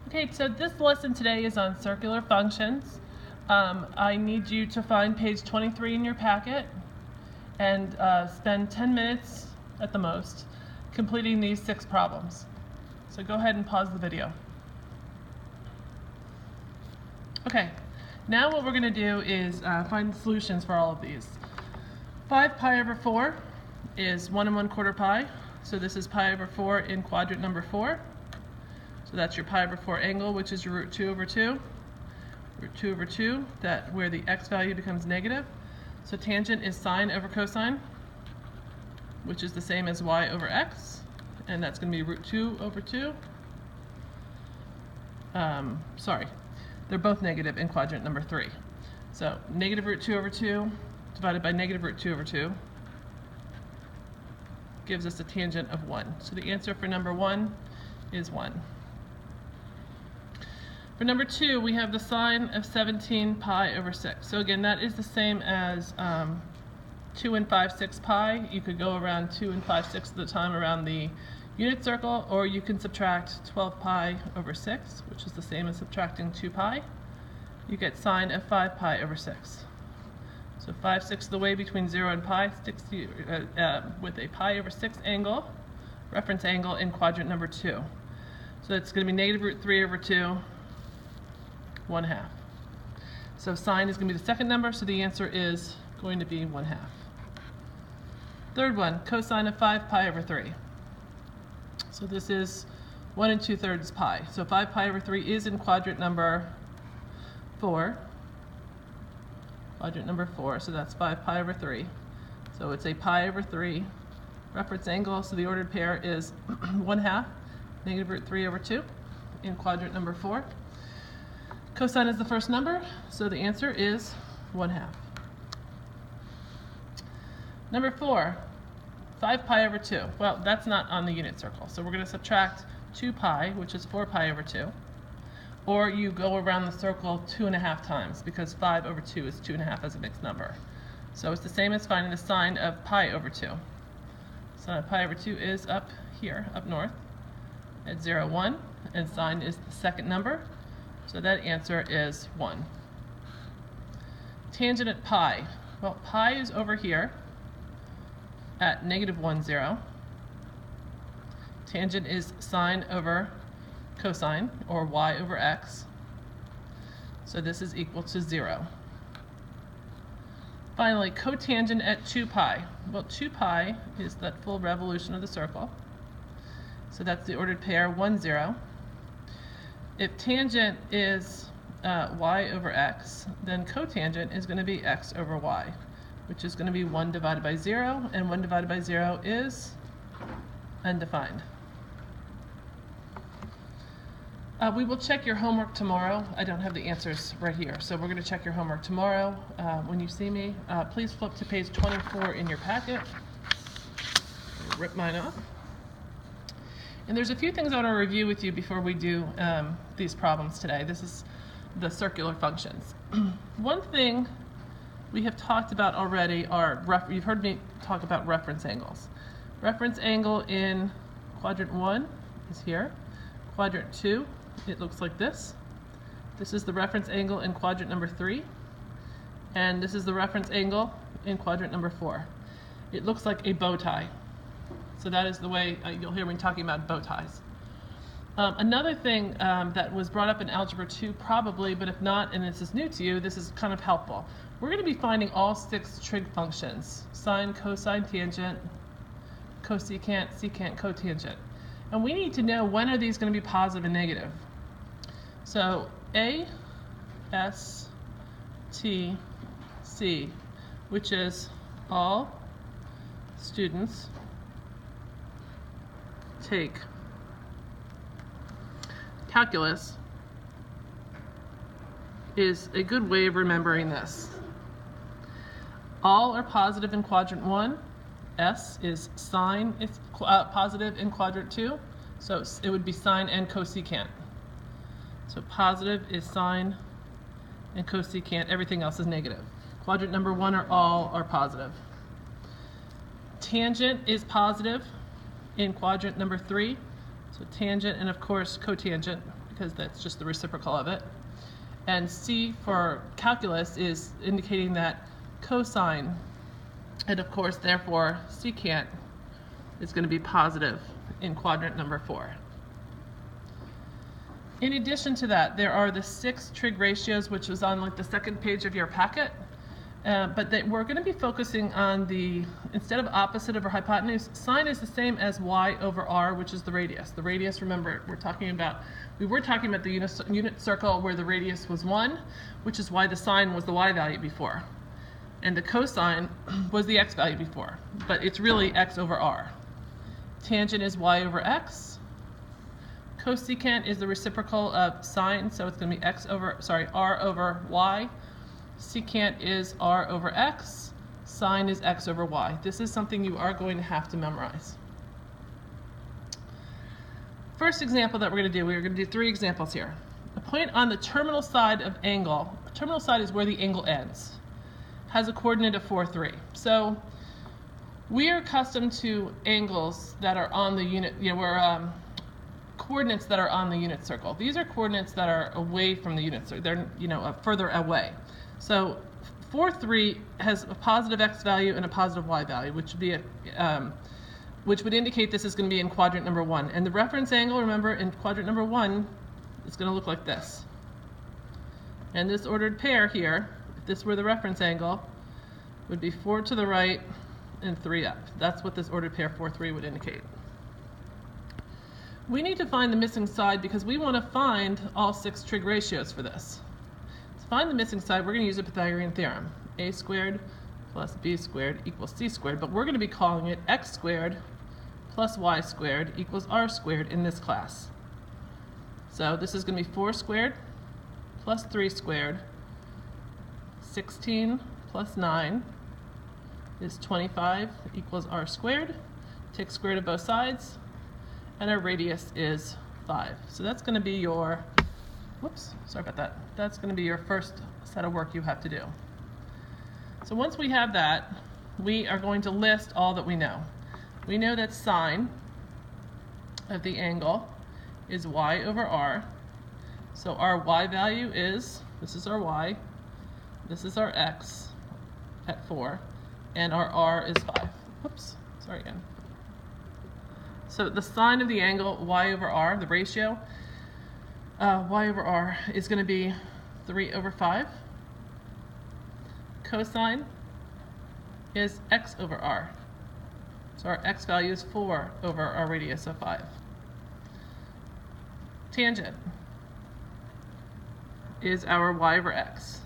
Okay, so this lesson today is on circular functions. I need you to find page 23 in your packet and spend 10 minutes at the most completing these 6 problems. So go ahead and pause the video. Okay, now what we're going to do is find the solutions for all of these. 5 pi over 4 is 1 1/4 pi, so this is pi over 4 in quadrant number 4. So that's your pi over 4 angle, which is your root 2 over 2. Root 2 over 2, that where the x value becomes negative. So tangent is sine over cosine, which is the same as y over x, and that's going to be root 2 over 2. They're both negative in quadrant number 3. So negative root 2 over 2 divided by negative root 2 over 2 gives us a tangent of 1. So the answer for number 1 is 1. For number 2, we have the sine of 17 pi over 6. So again, that is the same as 2 and 5/6 pi. You could go around 2 and 5/6 of the time around the unit circle, or you can subtract 12 pi over 6, which is the same as subtracting 2 pi. You get sine of 5 pi over 6. So 5/6 of the way between 0 and pi with a pi over 6 angle, reference angle in quadrant number 2. So it's going to be negative root 3 over 2, 1/2. So sine is going to be the second number, so the answer is going to be 1/2. Third one, cosine of 5 pi over 3. So this is 1 2/3 pi. So 5 pi over 3 is in quadrant number 4. Quadrant number 4, so that's 5 pi over 3. So it's a pi over 3 reference angle, so the ordered pair is 1/2, negative root 3 over 2 in quadrant number 4. Cosine is the first number, so the answer is 1/2. Number 4, 5 pi over 2. Well, that's not on the unit circle, so we're going to subtract 2 pi, which is 4 pi over 2. Or you go around the circle 2.5 times, because 5 over 2 is 2.5 as a mixed number. So it's the same as finding the sine of pi over 2. Sine of pi over 2 is up here, up north, at 0, 1, and sine is the second number. So that answer is 1. Tangent at pi. Well, pi is over here at negative 1, 0. Tangent is sine over cosine, or y over x. So this is equal to 0. Finally, cotangent at 2 pi. Well, 2 pi is that full revolution of the circle. So that's the ordered pair, 1, 0. If tangent is y over x, then cotangent is going to be x over y, which is going to be 1 divided by 0, and 1 divided by 0 is undefined. We will check your homework tomorrow. I don't have the answers right here, so we're going to check your homework tomorrow. When you see me, please flip to page 24 in your packet. Rip mine off. And there's a few things I want to review with you before we do these problems today. This is the circular functions. One thing we have talked about already are, you've heard me talk about reference angles. Reference angle in quadrant 1 is here. Quadrant 2, it looks like this. This is the reference angle in quadrant number 3. And this is the reference angle in quadrant number 4. It looks like a bow tie. So that is the way you'll hear me talking about bow ties. Another thing that was brought up in Algebra 2 probably, but if not, and this is new to you, this is kind of helpful. We're going to be finding all 6 trig functions: sine, cosine, tangent, cosecant, secant, cotangent. And we need to know when are these going to be positive and negative. So A, S, T, C, which is all students take calculus, is a good way of remembering this. All are positive in quadrant 1. S is sine, it's positive in quadrant 2, so it would be sine and cosecant. So positive is sine and cosecant, everything else is negative. Quadrant number 1 all are positive. Tangent is positive in quadrant number 3, so tangent and of course cotangent, because that's just the reciprocal of it. And C for calculus is indicating that cosine, and of course, therefore, secant is going to be positive in quadrant number 4. In addition to that, there are the 6 trig ratios, which was on like the second page of your packet. But we're going to be focusing on the, instead of opposite over hypotenuse, sine is the same as y over r, which is the radius. The radius, remember, we were talking about the unit circle where the radius was 1, which is why the sine was the y value before. And the cosine was the x value before, but it's really x over r. Tangent is y over x. Cosecant is the reciprocal of sine, so it's going to be r over y. Secant is r over x. Sine is x over y. This is something you are going to have to memorize. First example that we're going to do, we're going to do 3 examples here. A point on the terminal side of angle, terminal side is where the angle ends, has a coordinate of 4, 3. So we are accustomed to angles that are on the unit, coordinates that are on the unit circle. These are coordinates that are away from the unit circle. They're, further away. So 4, 3 has a positive x value and a positive y value, which would be which would indicate this is going to be in quadrant number 1. And the reference angle, remember, in quadrant number 1 is going to look like this. And this ordered pair here, if this were the reference angle, would be 4 to the right and 3 up. That's what this ordered pair 4, 3 would indicate. We need to find the missing side because we want to find all 6 trig ratios for this. To find the missing side, we're going to use a Pythagorean theorem. A squared plus b squared equals c squared, but we're going to be calling it x squared plus y squared equals r squared in this class. So this is going to be 4 squared plus 3 squared, 16 plus 9 is 25 equals r squared. Take square root of both sides, and our radius is 5. So that's going to be your, whoops, sorry about that. That's going to be your first set of work you have to do. So once we have that, we are going to list all that we know. We know that sine of the angle is y over r. So our y value is, this is our y, this is our x at 4, and our r is 5. Whoops, sorry again. So the sine of the angle y over r, the ratio, y over r is going to be 3 over 5. Cosine is x over r. So our x value is 4 over our radius of 5. Tangent is our y over x.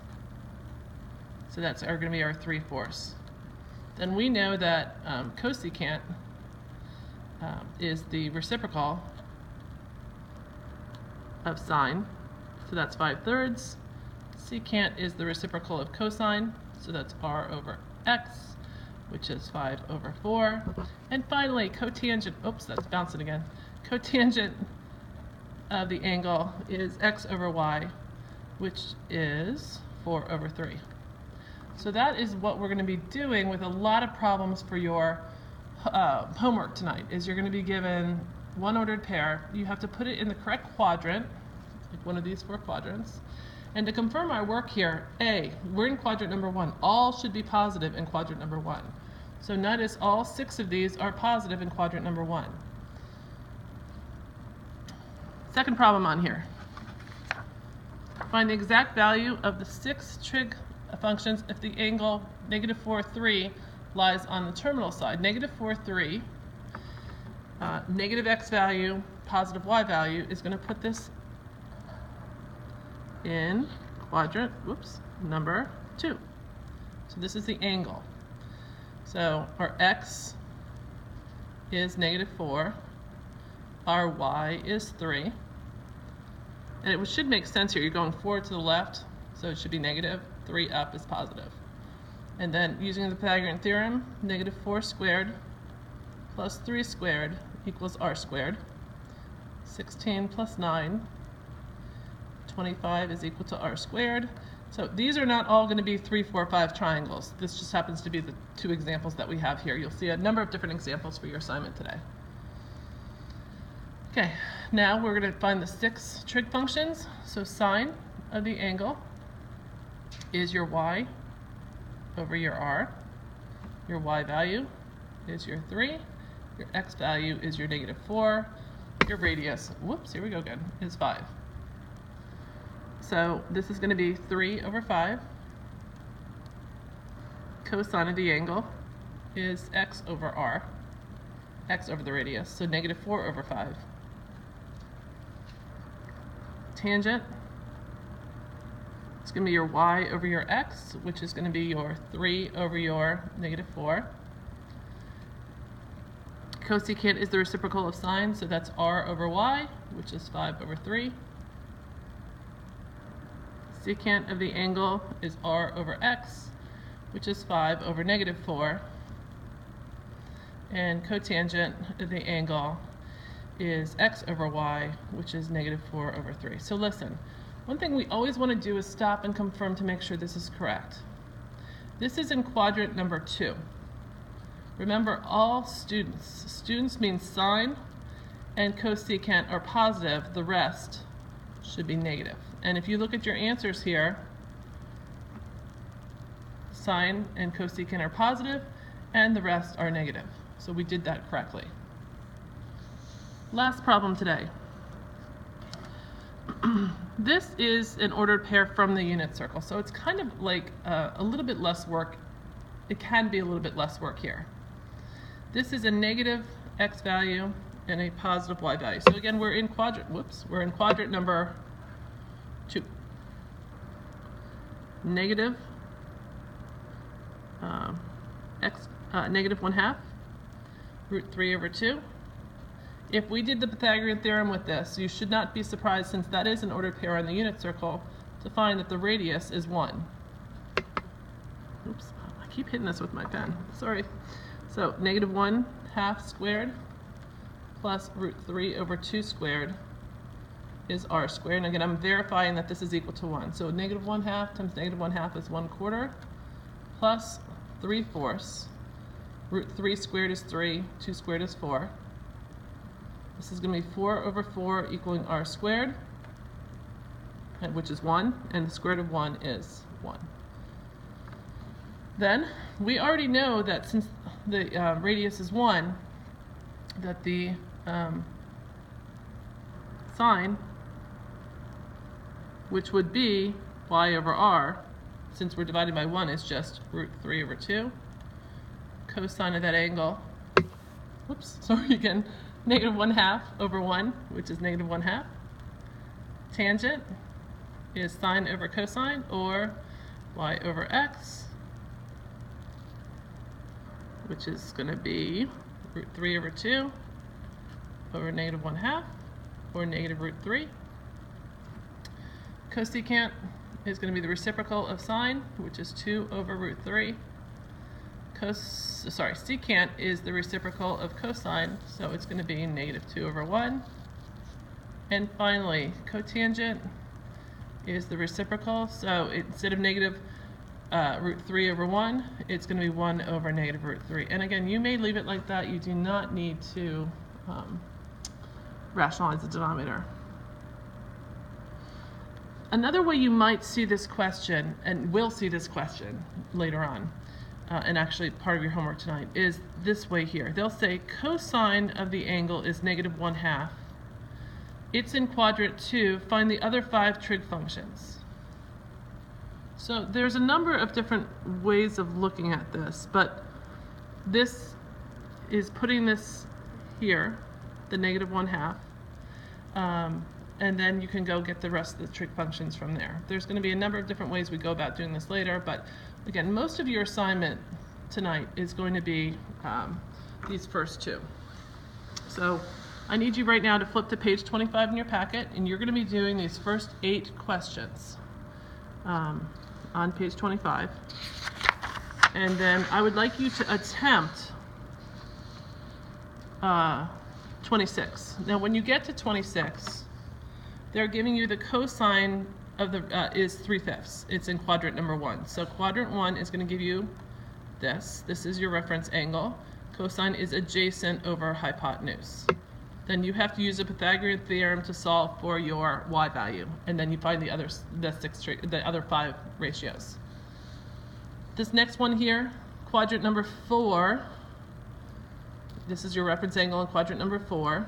So that's going to be our 3/4. Then we know that cosecant is the reciprocal of sine, so that's 5/3. Secant is the reciprocal of cosine, so that's r over x, which is 5 over 4. And finally, cotangent, oops, that's bouncing again. Cotangent of the angle is x over y, which is 4 over 3. So that is what we're going to be doing with a lot of problems for your homework tonight. Is you're going to be given one ordered pair. You have to put it in the correct quadrant, like one of these 4 quadrants. And to confirm our work here, A, we're in quadrant number 1. All should be positive in quadrant number 1. So notice all 6 of these are positive in quadrant number 1. Second problem on here. Find the exact value of the 6 trig functions if the angle -4, 3 lies on the terminal side. -4, 3, negative x value, positive y value is going to put this in quadrant, number 2. So this is the angle. So our x is -4, our y is 3. And it should make sense here. You're going 4 to the left, so it should be negative. 3 up is positive. And then using the Pythagorean theorem, -4 squared plus 3 squared equals r squared. 16 plus 9, 25 is equal to r squared. So these are not all going to be 3, 4, 5 triangles. This just happens to be the 2 examples that we have here. You'll see a number of different examples for your assignment today. Okay, Now we're going to find the 6 trig functions. So sine of the angle is your y over your r. Your y value is your 3. Your x value is your -4. Your radius, whoops, here we go again, is 5. So this is going to be 3 over 5. Cosine of the angle is x over r. X over the radius, so -4 over 5. Tangent, it's going to be your y over your x, which is going to be your 3 over your -4. Cosecant is the reciprocal of sine, so that's r over y, which is 5 over 3. Secant of the angle is r over x, which is 5 over -4. And cotangent of the angle is x over y, which is -4 over 3. So listen, one thing we always want to do is stop and confirm to make sure this is correct. This is in quadrant number 2. Remember, all students means sine and cosecant are positive, the rest should be negative. And if you look at your answers here, sine and cosecant are positive and the rest are negative. So we did that correctly. Last problem today. This is an ordered pair from the unit circle, so it's kind of like a little bit less work. It can be a little bit less work here. This is a negative x value and a positive y value. So again, we're in quadrant number 2. Negative -1/2 √3 over 2. If we did the Pythagorean theorem with this, you should not be surprised, since that is an ordered pair on the unit circle, to find that the radius is 1. Oops, I keep hitting this with my pen. Sorry. So -1/2 squared plus √3 over 2 squared is r squared. And again, I'm verifying that this is equal to 1. So -1/2 times -1/2 is 1/4 plus 3/4. √3 squared is 3, 2 squared is 4. This is going to be 4 over 4 equaling r squared, which is 1, and the square root of 1 is 1. Then, we already know that since the radius is 1, that the sine, which would be y over r, since we're divided by 1, is just √3 over 2. Cosine of that angle, whoops, sorry again, -1/2 over 1, which is -1/2. Tangent is sine over cosine, or y over x, which is going to be √3 over 2 over -1/2, or -√3. Cosecant is going to be the reciprocal of sine, which is 2 over √3. Secant is the reciprocal of cosine, so it's going to be -2 over 1. And finally, cotangent is the reciprocal, so instead of √3 over 1, it's going to be 1 over -√3. And again, you may leave it like that. You do not need to rationalize the denominator. Another way you might see this question, and will see this question later on, and actually part of your homework tonight, is this way here. They'll say cosine of the angle is -1/2. It's in quadrant 2. Find the other 5 trig functions. So there's a number of different ways of looking at this, but this is putting this here, the -1/2, and then you can go get the rest of the trig functions from there. There's going to be a number of different ways we go about doing this later, but again, most of your assignment tonight is going to be these first 2. So I need you right now to flip to page 25 in your packet, and you're going to be doing these first 8 questions on page 25. And then I would like you to attempt 26. Now when you get to 26, they're giving you the cosine of the is 3/5. It's in quadrant number 1. So quadrant 1 is going to give you this. This is your reference angle. Cosine is adjacent over hypotenuse. then you have to use the Pythagorean theorem to solve for your y value, and then you find the other five ratios. This next one here, quadrant number 4, this is your reference angle in quadrant number 4.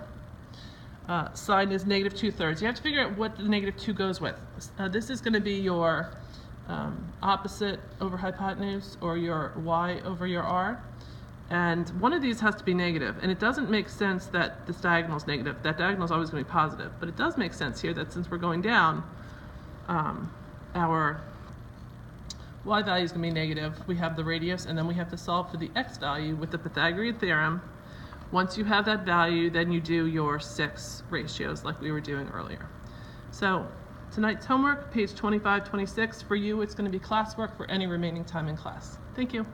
Sine is -2/3. You have to figure out what the -2 goes with. This is going to be your opposite over hypotenuse, or your y over your r. And one of these has to be negative, and it doesn't make sense that this diagonal is negative. That diagonal is always going to be positive, but it does make sense here that since we're going down, our y value is going to be negative. We have the radius, and then we have to solve for the x value with the Pythagorean theorem. Once you have that value, then you do your 6 ratios like we were doing earlier. So tonight's homework, page 25, 26. For you, it's going to be classwork for any remaining time in class. Thank you.